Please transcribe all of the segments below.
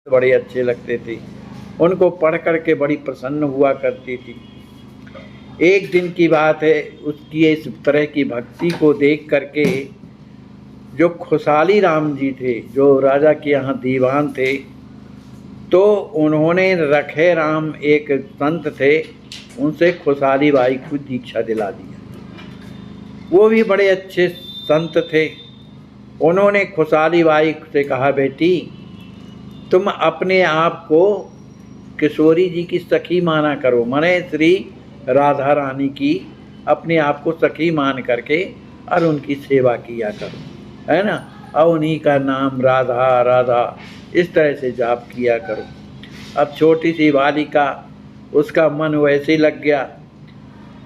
बड़े अच्छे लगते थे, उनको पढ़ कर के बड़ी प्रसन्न हुआ करती थी। एक दिन की बात है, उसकी इस तरह की भक्ति को देख करके जो खुशहाली राम जी थे, जो राजा के यहाँ दीवान थे, तो उन्होंने रखे राम एक संत थे, उनसे खुशहाली बाई को दीक्षा दिला दिया। वो भी बड़े अच्छे संत थे। उन्होंने खुशहाली बाई से कहा, बेटी तुम अपने आप को किशोरी जी की सखी माना करो, माने श्री राधा रानी की अपने आप को सखी मान करके और उनकी सेवा किया करो, है ना। और उन्हीं का नाम राधा राधा इस तरह से जाप किया करो। अब छोटी सी बालिका, उसका मन वैसे लग गया।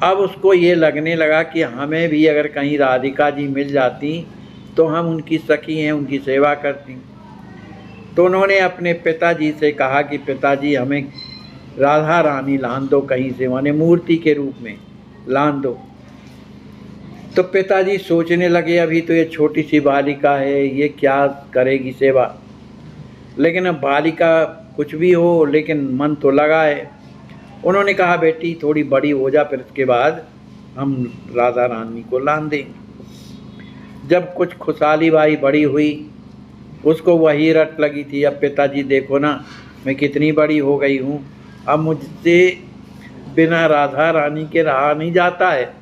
अब उसको ये लगने लगा कि हमें भी अगर कहीं राधिका जी मिल जाती तो हम उनकी सखी हैं, उनकी सेवा करती। तो उन्होंने अपने पिताजी से कहा कि पिताजी हमें राधा रानी लान दो कहीं से, माने मूर्ति के रूप में लान दो। तो पिताजी सोचने लगे, अभी तो ये छोटी सी बालिका है, ये क्या करेगी सेवा। लेकिन अब बालिका कुछ भी हो, लेकिन मन तो लगा है। उन्होंने कहा, बेटी थोड़ी बड़ी हो जा, फिर उसके बाद हम राधा रानी को लान देंगे। जब कुछ खुशहाली बाई बड़ी हुई, उसको वही रट लगी थी, अब पिताजी देखो ना मैं कितनी बड़ी हो गई हूँ, अब मुझसे बिना राधा रानी के रहा नहीं जाता है।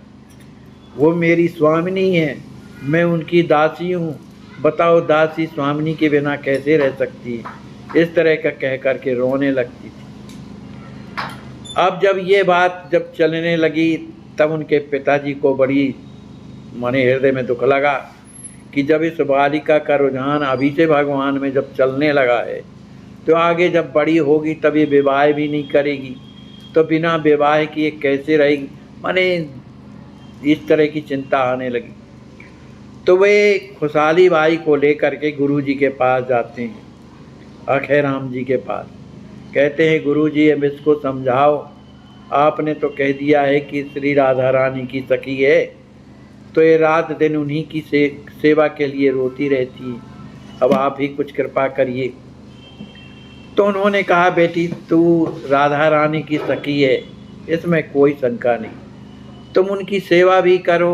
वो मेरी स्वामिनी है, मैं उनकी दासी हूँ, बताओ दासी स्वामिनी के बिना कैसे रह सकती है। इस तरह का कह कर के रोने लगती थी। अब जब ये बात जब चलने लगी, तब उनके पिताजी को बड़ी माने हृदय में दुख लगा कि जब इस बालिका का रुझान अभी से भगवान में जब चलने लगा है, तो आगे जब बड़ी होगी तब ये विवाह भी नहीं करेगी, तो बिना विवाह किए कैसे रहेगी, माने इस तरह की चिंता आने लगी। तो वे खुशहाली बाई को लेकर के गुरु जी के पास जाते हैं, अखेराम जी के पास। कहते हैं, गुरु जी अब इसको समझाओ, आपने तो कह दिया है कि श्री राधा रानी की सखी है, तो ये रात दिन उन्हीं की सेवा के लिए रोती रहती है, अब आप ही कुछ कृपा करिए। तो उन्होंने कहा, बेटी तू राधा रानी की सखी है, इसमें कोई शंका नहीं, तुम उनकी सेवा भी करो,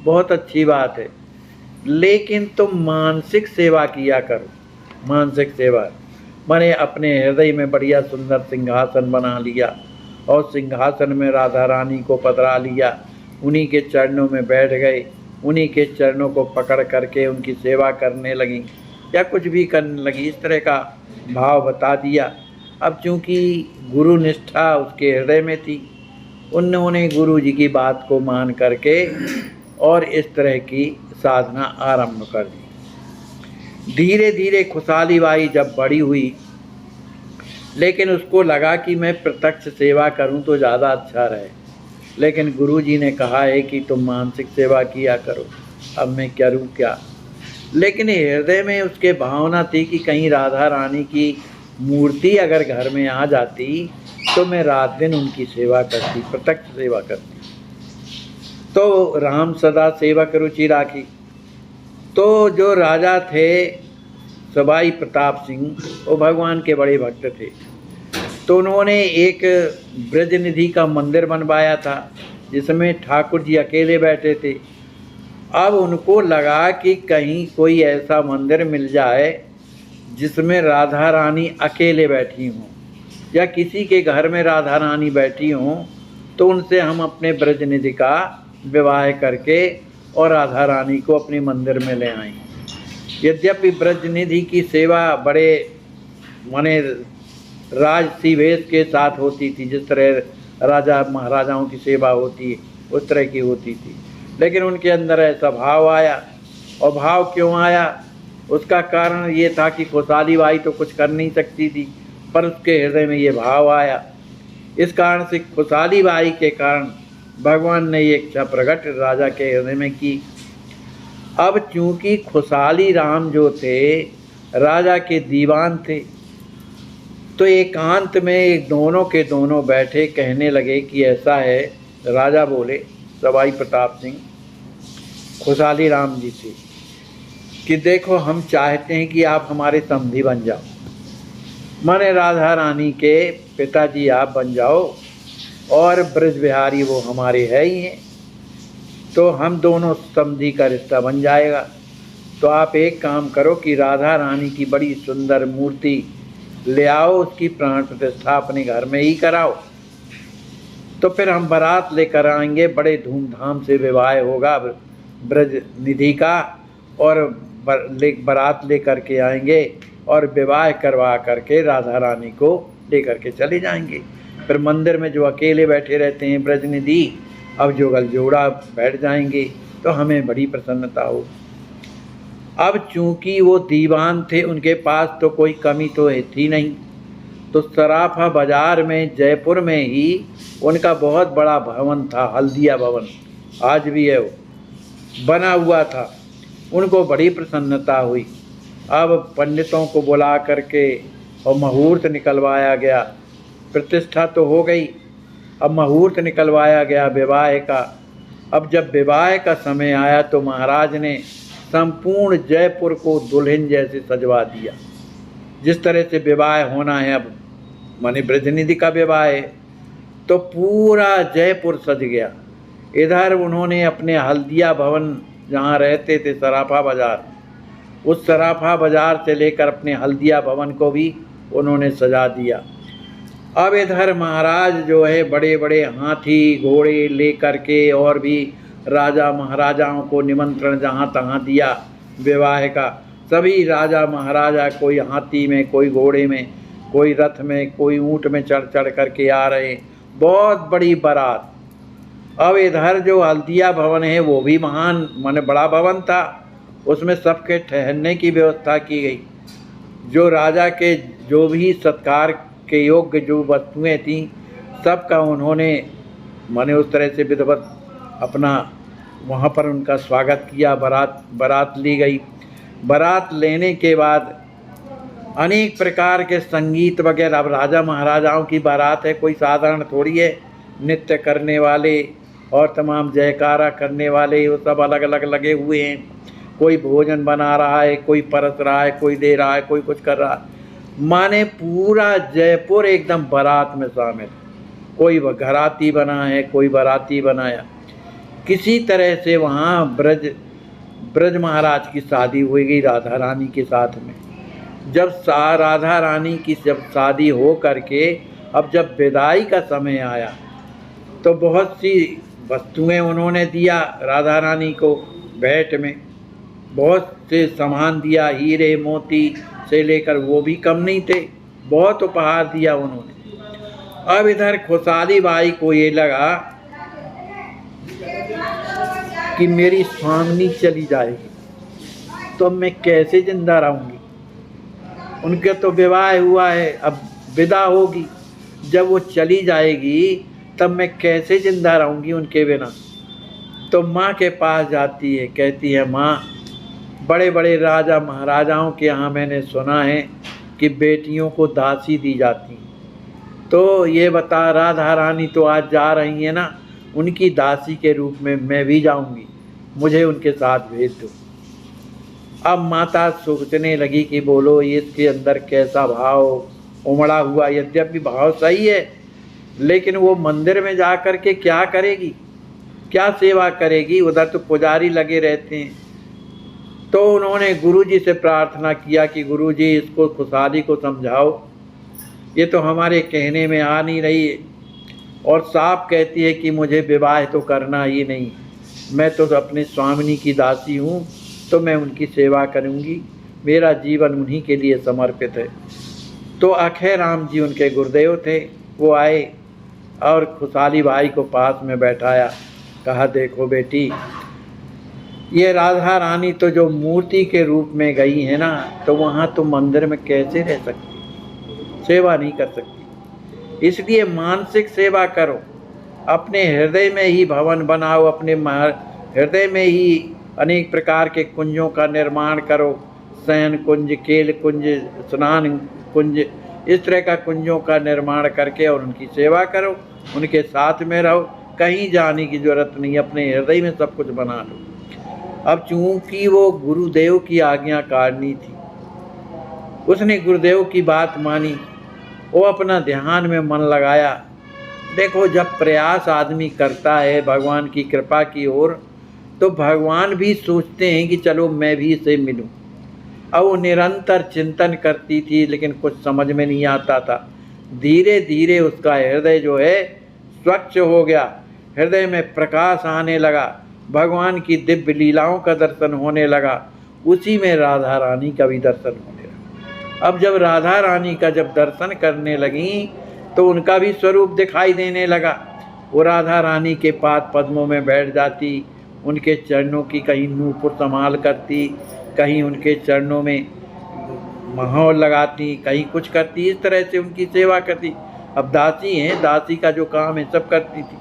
बहुत अच्छी बात है, लेकिन तुम मानसिक सेवा किया करो। मानसिक सेवा माने अपने हृदय में बढ़िया सुंदर सिंहासन बना लिया और सिंहासन में राधा रानी को पधरा लिया, उन्हीं के चरणों में बैठ गए, उन्हीं के चरणों को पकड़ करके उनकी सेवा करने लगी या कुछ भी करने लगी, इस तरह का भाव बता दिया। अब चूँकि गुरु निष्ठा उसके हृदय में थी, उन्होंने गुरु जी की बात को मान करके और इस तरह की साधना आरंभ कर दी। धीरे धीरे खुशहाली बाई जब बड़ी हुई, लेकिन उसको लगा कि मैं प्रत्यक्ष सेवा करूं तो ज़्यादा अच्छा रहे, लेकिन गुरु जी ने कहा है कि तुम मानसिक सेवा किया करो, अब मैं करूं क्या। लेकिन हृदय में उसके भावना थी कि कहीं राधा रानी की मूर्ति अगर घर में आ जाती तो मैं रात दिन उनकी सेवा करती, प्रत्यक्ष सेवा करती। तो राम सदा सेवक रुचि राखी। तो जो राजा थे सवाई प्रताप सिंह, वो भगवान के बड़े भक्त थे, तो उन्होंने एक ब्रज निधि का मंदिर बनवाया था, जिसमें ठाकुर जी अकेले बैठे थे। अब उनको लगा कि कहीं कोई ऐसा मंदिर मिल जाए जिसमें राधा रानी अकेले बैठी हों, या किसी के घर में राधा रानी बैठी हों, तो उनसे हम अपने ब्रज निधि का विवाह करके और राधा रानी को अपने मंदिर में ले आएं। यद्यपि ब्रज निधि की सेवा बड़े माने राजसी वेश के साथ होती थी, जिस तरह राजा महाराजाओं की सेवा होती है उस तरह की होती थी, लेकिन उनके अंदर ऐसा भाव आया। और भाव क्यों आया, उसका कारण ये था कि खुशहाली बाई तो कुछ कर नहीं सकती थी, पर उसके हृदय में ये भाव आया। इस कारण से खुशहाली बाई के कारण भगवान ने ये इच्छा प्रकट राजा के हृदय में की। अब चूँकि खुशहाली राम जो थे राजा के दीवान थे, तो एकांत में एक दोनों के दोनों बैठे कहने लगे कि ऐसा है। राजा बोले, सवाई प्रताप सिंह खुशहाली राम जी से, कि देखो हम चाहते हैं कि आप हमारे समधी बन जाओ। माने राधा रानी के पिताजी आप बन जाओ और ब्रज बिहारी वो हमारे है ही हैं, तो हम दोनों समधी का रिश्ता बन जाएगा। तो आप एक काम करो कि राधा रानी की बड़ी सुंदर मूर्ति ले आओ, उसकी प्राण प्रतिष्ठा अपने घर में ही कराओ। तो फिर हम बारात लेकर आएंगे, बड़े धूमधाम से विवाह होगा ब्रज निधि का, और बारात लेकर के आएंगे और विवाह करवा करके राधा रानी को लेकर के चले जाएंगे। फिर मंदिर में जो अकेले बैठे रहते हैं ब्रज निधि, अब जुगल जोड़ा बैठ जाएंगे, तो हमें बड़ी प्रसन्नता हो। अब चूंकि वो दीवान थे, उनके पास तो कोई कमी तो थी नहीं, तो सराफा बाजार में जयपुर में ही उनका बहुत बड़ा भवन था, हल्दिया भवन, आज भी है वो, बना हुआ था। उनको बड़ी प्रसन्नता हुई। अब पंडितों को बुला करके और मुहूर्त निकलवाया गया। प्रतिष्ठा तो हो गई, अब मुहूर्त निकलवाया गया विवाह का। अब जब विवाह का समय आया तो महाराज ने संपूर्ण जयपुर को दुल्हन जैसे सजवा दिया। जिस तरह से विवाह होना है, अब माने ब्रजनिधि का विवाह है, तो पूरा जयपुर सज गया। इधर उन्होंने अपने हल्दिया भवन जहाँ रहते थे सराफा बाजार, उस सराफा बाजार से लेकर अपने हल्दिया भवन को भी उन्होंने सजा दिया। अब इधर महाराज जो है बड़े बड़े हाथी घोड़े लेकर के, और भी राजा महाराजाओं को निमंत्रण जहाँ तहाँ दिया विवाह का। सभी राजा महाराजा कोई हाथी में, कोई घोड़े में, कोई रथ में, कोई ऊँट में चढ़ चढ़ करके आ रहे, बहुत बड़ी बारात। अब इधर जो हल्दिया भवन है वो भी महान माने बड़ा भवन था, उसमें सबके ठहरने की व्यवस्था की गई। जो राजा के जो भी सत्कार के योग्य जो वस्तुएं थीं, सबका उन्होंने माने उस तरह से विधिवत अपना वहाँ पर उनका स्वागत किया। बारात ली गई। बारात लेने के बाद अनेक प्रकार के संगीत वगैरह। अब राजा महाराजाओं की बारात है, कोई साधारण थोड़ी है। नृत्य करने वाले और तमाम जयकारा करने वाले वो सब अलग अलग लगे हुए हैं। कोई भोजन बना रहा है, कोई परस रहा है, कोई दे रहा है, कोई कुछ कर रहा है। माने पूरा जयपुर एकदम बारात में शामिल। कोई घराती बना है, कोई बाराती बनाया। किसी तरह से वहाँ ब्रज महाराज की शादी हो गई राधा रानी के साथ में। जब राधा रानी की जब शादी हो करके अब जब विदाई का समय आया, तो बहुत सी वस्तुएं उन्होंने दिया राधा रानी को भेंट में। बहुत से सामान दिया, हीरे मोती से लेकर वो भी कम नहीं थे, बहुत उपहार दिया उन्होंने। अब इधर खुशहाली बाई को ये लगा कि मेरी स्वामिनी चली जाएगी तो मैं कैसे जिंदा रहूँगी। उनके तो विवाह हुआ है, अब विदा होगी, जब वो चली जाएगी तब मैं कैसे जिंदा रहूँगी उनके बिना। तो माँ के पास जाती है, कहती है माँ, बड़े बड़े राजा महाराजाओं के यहाँ मैंने सुना है कि बेटियों को दासी दी जाती, तो ये बता राधा रानी तो आज जा रही है ना, उनकी दासी के रूप में मैं भी जाऊंगी, मुझे उनके साथ भेज दो। अब माता सोचने लगी कि बोलो ये इसके अंदर कैसा भाव उमड़ा हुआ। यद्यपि भाव सही है, लेकिन वो मंदिर में जा कर के क्या करेगी, क्या सेवा करेगी, उधर तो पुजारी लगे रहते हैं। तो उन्होंने गुरुजी से प्रार्थना किया कि गुरुजी इसको खुशहाली को समझाओ, ये तो हमारे कहने में आ नहीं रही है और साफ कहती है कि मुझे विवाह तो करना ही नहीं, मैं तो अपने स्वामिनी की दासी हूँ, तो मैं उनकी सेवा करूँगी, मेरा जीवन उन्हीं के लिए समर्पित है। तो अक्षय राम जी उनके गुरुदेव थे, वो आए और खुशहाली बाई को पास में बैठाया। कहा देखो बेटी, ये राधा रानी तो जो मूर्ति के रूप में गई है ना, तो वहाँ तो मंदिर में कैसे रह सकती, सेवा नहीं कर सकती। इसलिए मानसिक सेवा करो, अपने हृदय में ही भवन बनाओ, अपने हृदय में ही अनेक प्रकार के कुंजों का निर्माण करो, शयन कुंज, खेल कुंज, स्नान कुंज, इस तरह का कुंजों का निर्माण करके और उनकी सेवा करो, उनके साथ में रहो, कहीं जाने की जरूरत नहीं, अपने हृदय में सब कुछ बना लो। अब चूंकि वो गुरुदेव की आज्ञाकारिणी थी, उसने गुरुदेव की बात मानी वो अपना ध्यान में मन लगाया। देखो, जब प्रयास आदमी करता है भगवान की कृपा की ओर, तो भगवान भी सोचते हैं कि चलो मैं भी इसे मिलूं। अब वो निरंतर चिंतन करती थी, लेकिन कुछ समझ में नहीं आता था। धीरे धीरे उसका हृदय जो है स्वच्छ हो गया, हृदय में प्रकाश आने लगा, भगवान की दिव्य लीलाओं का दर्शन होने लगा। उसी में राधा रानी का भी दर्शन होने लगा। अब जब राधा रानी का जब दर्शन करने लगी तो उनका भी स्वरूप दिखाई देने लगा। वो राधा रानी के पाद पद्मों में बैठ जाती, उनके चरणों की कहीं नूपुर संभाल करती, कहीं उनके चरणों में माहौल लगाती, कहीं कुछ करती, इस तरह से उनकी सेवा करती। अब दासी हैं, दासी का जो काम है सब करती थी।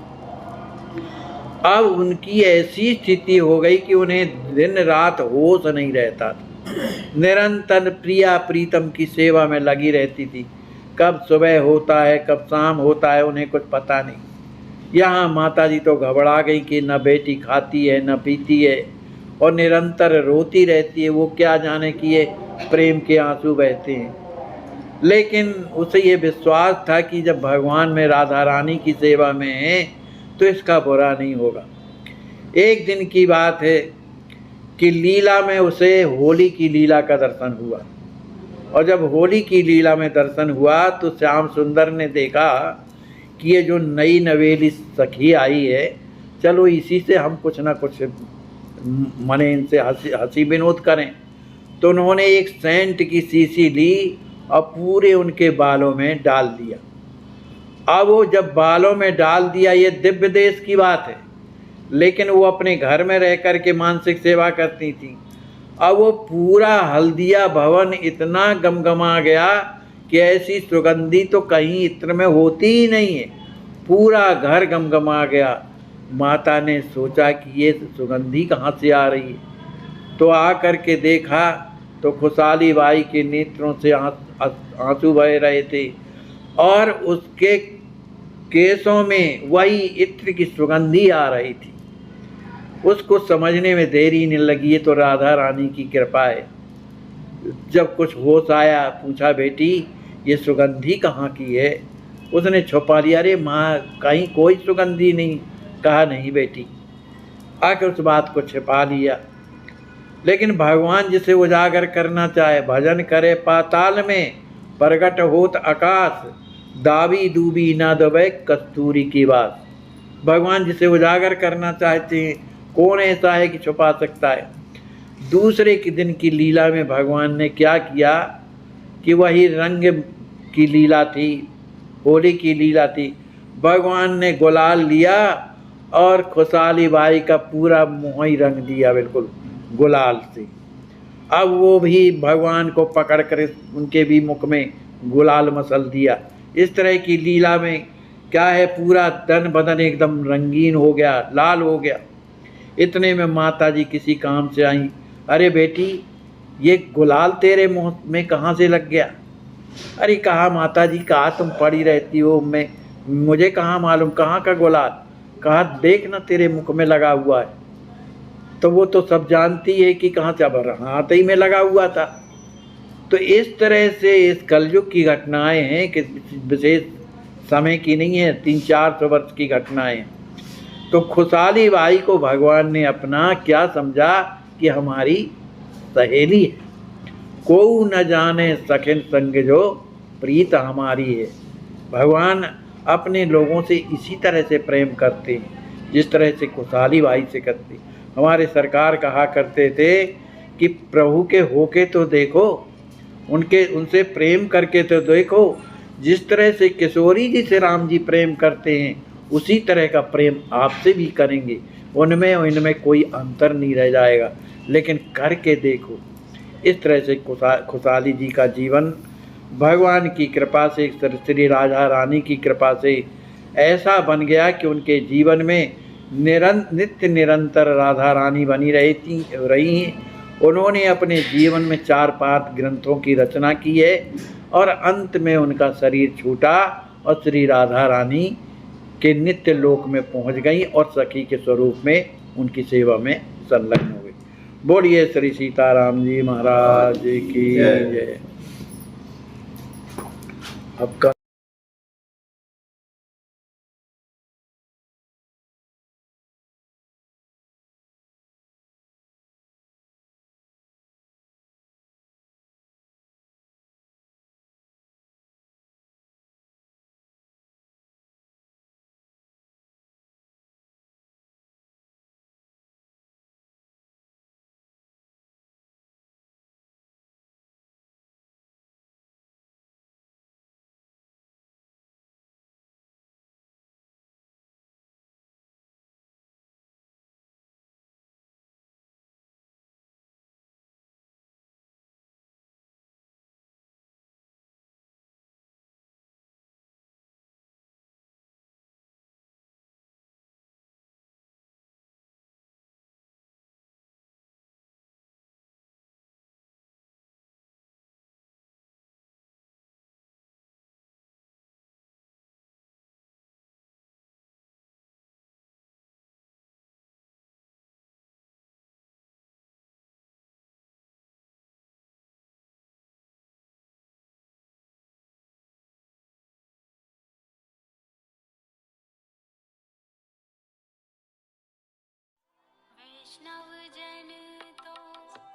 अब उनकी ऐसी स्थिति हो गई कि उन्हें दिन रात होश नहीं रहता था, निरंतर प्रिया प्रीतम की सेवा में लगी रहती थी। कब सुबह होता है कब शाम होता है उन्हें कुछ पता नहीं। यहाँ माताजी तो घबरा गई कि न बेटी खाती है न पीती है और निरंतर रोती रहती है। वो क्या जाने कि ये प्रेम के आंसू बहते हैं, लेकिन उसे ये विश्वास था कि जब भगवान में राधा रानी की सेवा में है तो इसका बुरा नहीं होगा। एक दिन की बात है कि लीला में उसे होली की लीला का दर्शन हुआ, और जब होली की लीला में दर्शन हुआ तो श्याम सुंदर ने देखा कि ये जो नई नवेली सखी आई है, चलो इसी से हम कुछ ना कुछ मने इनसे हंसी विनोद करें। तो उन्होंने एक सेंट की शीशी ली और पूरे उनके बालों में डाल दिया। अब वो जब बालों में डाल दिया, ये दिव्य देश की बात है, लेकिन वो अपने घर में रह कर के मानसिक सेवा करती थी। अब वो पूरा हल्दिया भवन इतना गमगमा गया कि ऐसी सुगंधी तो कहीं इत्र में होती ही नहीं है, पूरा घर गमगमा गया। माता ने सोचा कि ये सुगंधी कहाँ से आ रही है, तो आ कर के देखा तो खुशहाली बाई के नेत्रों से आंसू बह रहे थे और उसके केसों में वही इत्र की सुगंधी आ रही थी। उसको समझने में देरी नहीं लगी, ये तो राधा रानी की कृपा है। जब कुछ होश आया, पूछा बेटी ये सुगंधी कहाँ की है? उसने छुपा लिया, अरे माँ कहीं कोई सुगंधी नहीं। कहा नहीं बेटी, आकर उस बात को छिपा लिया। लेकिन भगवान जिसे उजागर करना चाहे, भजन करे पाताल में प्रगट होत आकाश, दावी दूबी ना दबे कस्तूरी की बात। भगवान जिसे उजागर करना चाहते हैं, कौन ऐसा है कि छुपा सकता है? दूसरे के दिन की लीला में भगवान ने क्या किया कि वही रंग की लीला थी, होली की लीला थी। भगवान ने गुलाल लिया और खुशहाली बाई का पूरा मुँह ही रंग दिया बिल्कुल गुलाल से। अब वो भी भगवान को पकड़ कर उनके भी मुख में गुलाल मसल दिया। इस तरह की लीला में क्या है, पूरा तन बदन एकदम रंगीन हो गया, लाल हो गया। इतने में माता जी किसी काम से आई, अरे बेटी ये गुलाल तेरे मुँह में कहाँ से लग गया? अरे कहा माता जी, कहा तुम पड़ी रहती हो, मुझे कहाँ मालूम कहाँ का गुलाल? कहा देख ना तेरे मुख में लगा हुआ है। तो वो तो सब जानती है कि कहाँ से, अब हाथ ही में लगा हुआ था। तो इस तरह से इस कलयुग की घटनाएं हैं कि विशेष समय की नहीं है, 300-400 वर्ष की घटनाएं हैं। तो खुशहाली बाई को भगवान ने अपना क्या समझा कि हमारी सहेली है, को न जाने सखिन संग जो प्रीत हमारी है। भगवान अपने लोगों से इसी तरह से प्रेम करते हैं जिस तरह से खुशहाली बाई से करते। हमारे सरकार कहा करते थे कि प्रभु के होके तो देखो, उनसे प्रेम करके तो देखो। जिस तरह से किशोरी जी से राम जी प्रेम करते हैं, उसी तरह का प्रेम आपसे भी करेंगे। उनमें और इनमें कोई अंतर नहीं रह जाएगा, लेकिन करके देखो। इस तरह से खुशहाली जी का जीवन भगवान की कृपा से, श्री राधा रानी की कृपा से ऐसा बन गया कि उनके जीवन में नित्य निरंतर राधा रानी बनी रही हैं। उन्होंने अपने जीवन में 4-5 ग्रंथों की रचना की है और अंत में उनका शरीर छूटा और श्री राधा रानी के नित्य लोक में पहुंच गई और सखी के स्वरूप में उनकी सेवा में संलग्न हो गई। बोलिए श्री सीताराम जी महाराज की जय। अब वैष्णव जन तो